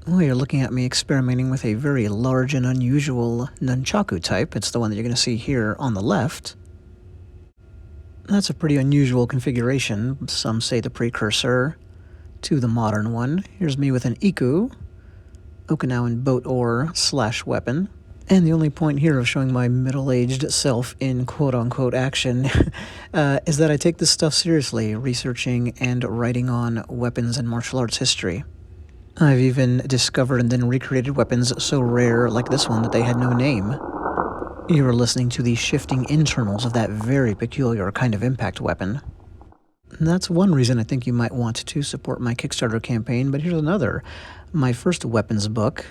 Well, you're looking at me experimenting with a very large and unusual nunchaku type. It's the one that you're going to see here on the left. That's a pretty unusual configuration. Some say the precursor to the modern one. Here's me with an iku, Okinawan boat oar / weapon. And the only point here of showing my middle-aged self in quote-unquote action is that I take this stuff seriously, researching and writing on weapons and martial arts history. I've even discovered and then recreated weapons so rare like this one that they had no name. You are listening to the shifting internals of that very peculiar kind of impact weapon. And that's one reason I think you might want to support my Kickstarter campaign, but here's another. My first weapons book,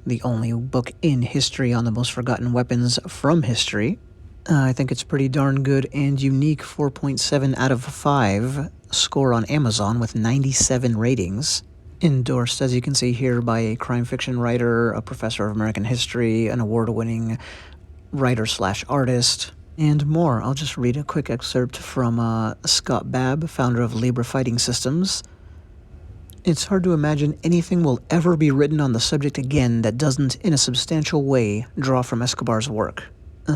the only book in history on the most forgotten weapons from history. I think it's pretty darn good and unique. 4.7 out of 5 score on Amazon with 97 ratings. Endorsed, as you can see here, by a crime fiction writer, a professor of American history, an award-winning writer / artist, and more. I'll just read a quick excerpt from Scott Babb, founder of Libra Fighting Systems. It's hard to imagine anything will ever be written on the subject again that doesn't, in a substantial way, draw from Escobar's work.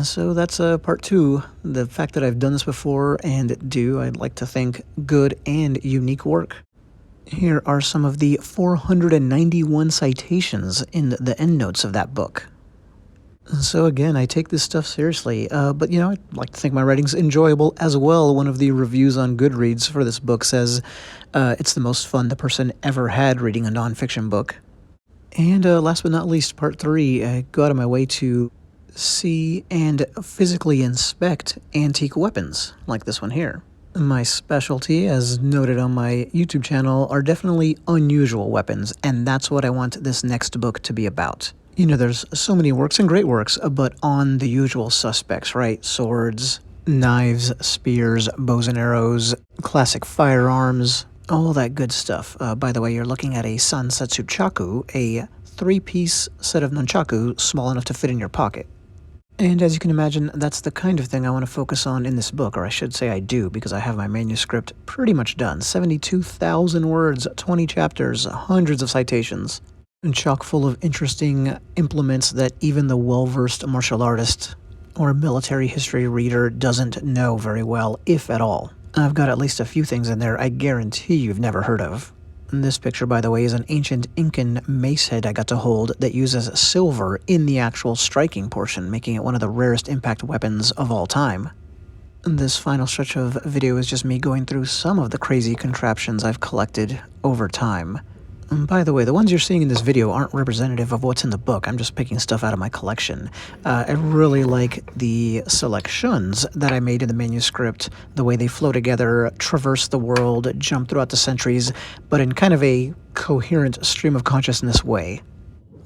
So that's part 2. The fact that I've done this before and I'd like to think, good and unique work. Here are some of the 491 citations in the endnotes of that book. So again, I take this stuff seriously, but I'd like to think my writing's enjoyable as well. One of the reviews on Goodreads for this book says it's the most fun the person ever had reading a nonfiction book. And last but not least, part 3, I go out of my way to see and physically inspect antique weapons, like this one here. My specialty, as noted on my YouTube channel, are definitely unusual weapons, and that's what I want this next book to be about. There's so many works and great works, but on the usual suspects, right? Swords, knives, spears, bows and arrows, classic firearms, all that good stuff. By the way, you're looking at a Sansetsu Chaku, a 3-piece set of nunchaku small enough to fit in your pocket. And as you can imagine, that's the kind of thing I want to focus on in this book, or I should say I do, because I have my manuscript pretty much done. 72,000 words, 20 chapters, hundreds of citations, and chock full of interesting implements that even the well-versed martial artist or military history reader doesn't know very well, if at all. I've got at least a few things in there I guarantee you've never heard of. This picture, by the way, is an ancient Incan mace head I got to hold that uses silver in the actual striking portion, making it one of the rarest impact weapons of all time. This final stretch of video is just me going through some of the crazy contraptions I've collected over time. By the way, the ones you're seeing in this video aren't representative of what's in the book. I'm just picking stuff out of my collection. I really like the selections that I made in the manuscript, the way they flow together, traverse the world, jump throughout the centuries, but in kind of a coherent stream of consciousness way.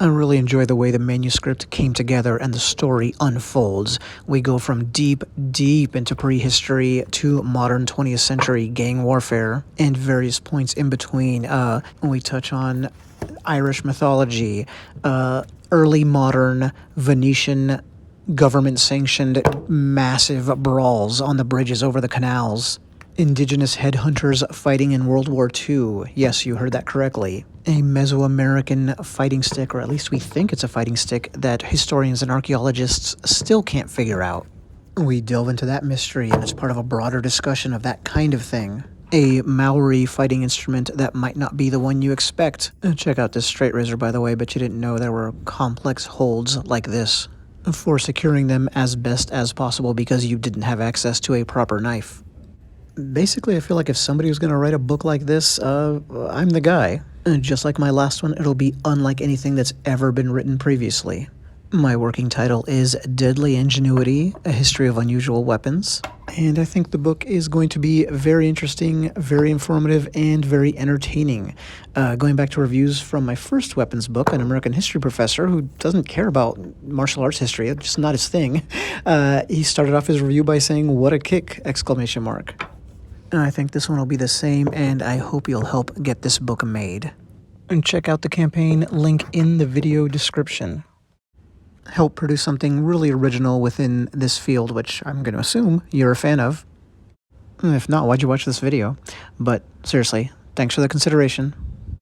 I really enjoy the way the manuscript came together and the story unfolds. We go from deep into prehistory to modern 20th century gang warfare and various points in between. We touch on Irish mythology, early modern Venetian government-sanctioned massive brawls on the bridges over the canals. Indigenous headhunters fighting in World War II. Yes, you heard that correctly. A Mesoamerican fighting stick, or at least we think it's a fighting stick, that historians and archaeologists still can't figure out. We delve into that mystery, and it's part of a broader discussion of that kind of thing. A Maori fighting instrument that might not be the one you expect. Check out this straight razor, by the way, but you didn't know there were complex holds like this for securing them as best as possible because you didn't have access to a proper knife. Basically, I feel like if somebody was going to write a book like this, I'm the guy. Just like my last one, it'll be unlike anything that's ever been written previously. My working title is Deadly Ingenuity, A History of Unusual Weapons. And I think the book is going to be very interesting, very informative, and very entertaining. Going back to reviews from my first weapons book, an American history professor who doesn't care about martial arts history, it's just not his thing. He started off his review by saying, "What a kick!" exclamation mark. I think this one will be the same, and I hope you'll help get this book made. And check out the campaign link in the video description. Help produce something really original within this field, which I'm going to assume you're a fan of. If not, why'd you watch this video? But seriously, thanks for the consideration.